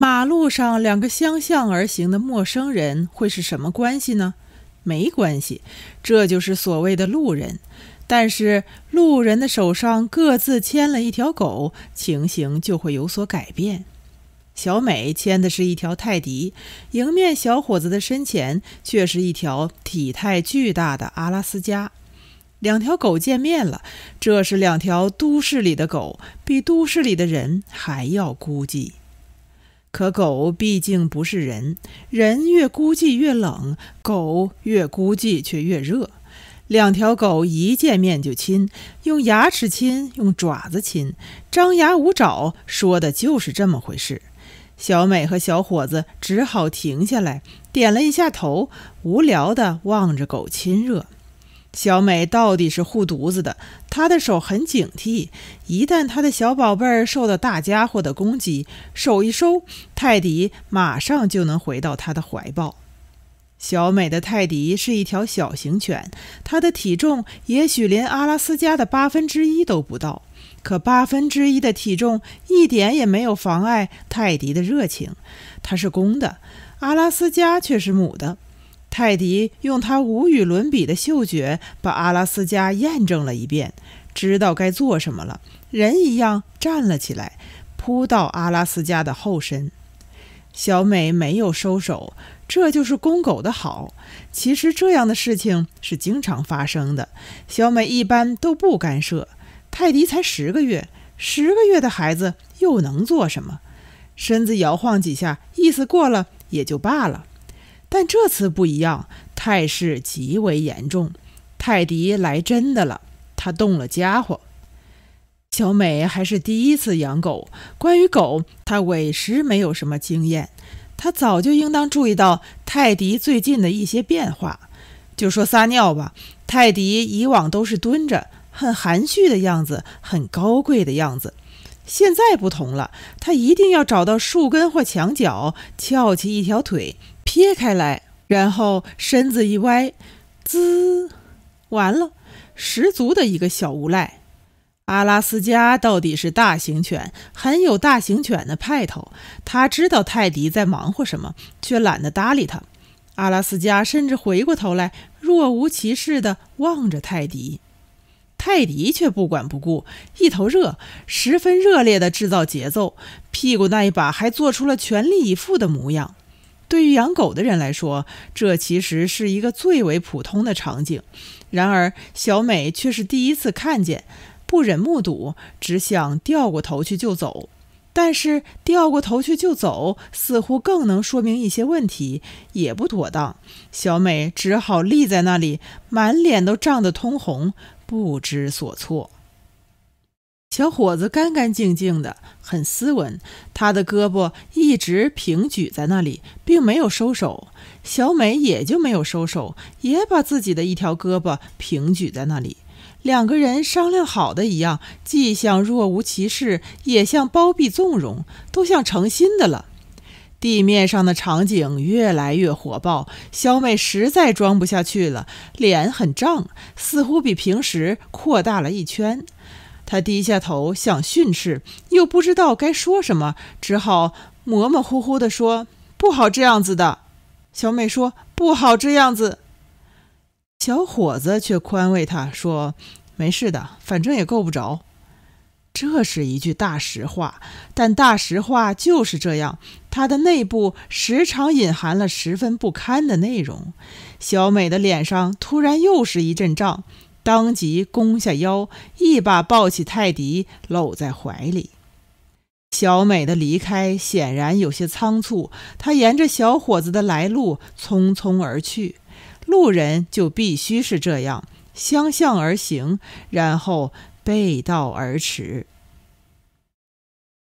马路上两个相向而行的陌生人会是什么关系呢？没关系，这就是所谓的路人。但是路人的手上各自牵了一条狗，情形就会有所改变。小美牵的是一条泰迪，迎面小伙子的身前却是一条体态巨大的阿拉斯加。两条狗见面了，这是两条都市里的狗，比都市里的人还要孤寂。可狗毕竟不是人，人越孤寂越冷，狗越孤寂却越热。两条狗一见面就亲，用牙齿亲，用爪子亲，张牙舞爪，说的就是这么回事。小美和小伙子只好停下来，点了一下头，无聊地望着狗亲热。小美到底是护犊子的，她的手很警惕，一旦她的小宝贝儿受到大家伙的攻击，手一收，泰迪马上就能回到她的怀抱。小美的泰迪是一条小型犬，它的体重也许连阿拉斯加的1/8都不到，可1/8的体重一点也没有妨碍泰迪的热情。它是公的，阿拉斯加却是母的。泰迪用他无与伦比的嗅觉把阿拉斯加验证了一遍，知道该做什么了，人一样站了起来，扑到阿拉斯加的后身。小美没有收手，这就是公狗的好。其实这样的事情是经常发生的，小美一般都不干涉。泰迪才10个月，10个月的孩子又能做什么？身子摇晃几下，意思过了也就罢了。但这次不一样，态势极为严重。泰迪来真的了，他动了家伙。小美还是第一次养狗，关于狗，她委实没有什么经验。她早就应当注意到泰迪最近的一些变化。就说撒尿吧，泰迪以往都是蹲着，很含蓄的样子，很高贵的样子。现在不同了，他一定要找到树根或墙角，翘起一条腿，撇开来，然后身子一歪，滋，完了，十足的一个小无赖。阿拉斯加到底是大型犬，很有大型犬的派头。他知道泰迪在忙活什么，却懒得搭理他。阿拉斯加甚至回过头来，若无其事地望着泰迪。泰迪却不管不顾，一头热，十分热烈地制造节奏，屁股那一把还做出了全力以赴的模样。对于养狗的人来说，这其实是一个最为普通的场景。然而小美却是第一次看见，不忍目睹，只想掉过头去就走。但是掉过头去就走，似乎更能说明一些问题，也不妥当。小美只好立在那里，满脸都涨得通红，不知所措。小伙子干干净净的，很斯文，他的胳膊一直平举在那里，并没有收手。小美也就没有收手，也把自己的一条胳膊平举在那里。两个人商量好的一样，既像若无其事，也像包庇纵容，都像成心的了。地面上的场景越来越火爆，小美实在装不下去了，脸很涨，似乎比平时扩大了一圈。她低下头想训斥，又不知道该说什么，只好模模糊糊地说：“不好这样子的。”小美说：“不好这样子。”小伙子却宽慰她说：“没事的，反正也够不着。”这是一句大实话，但大实话就是这样，它的内部时常隐含了十分不堪的内容。小美的脸上突然又是一阵胀，当即弓下腰，一把抱起泰迪，搂在怀里。小美的离开显然有些仓促，她沿着小伙子的来路匆匆而去。路人就必须是这样，相向而行，然后背道而驰。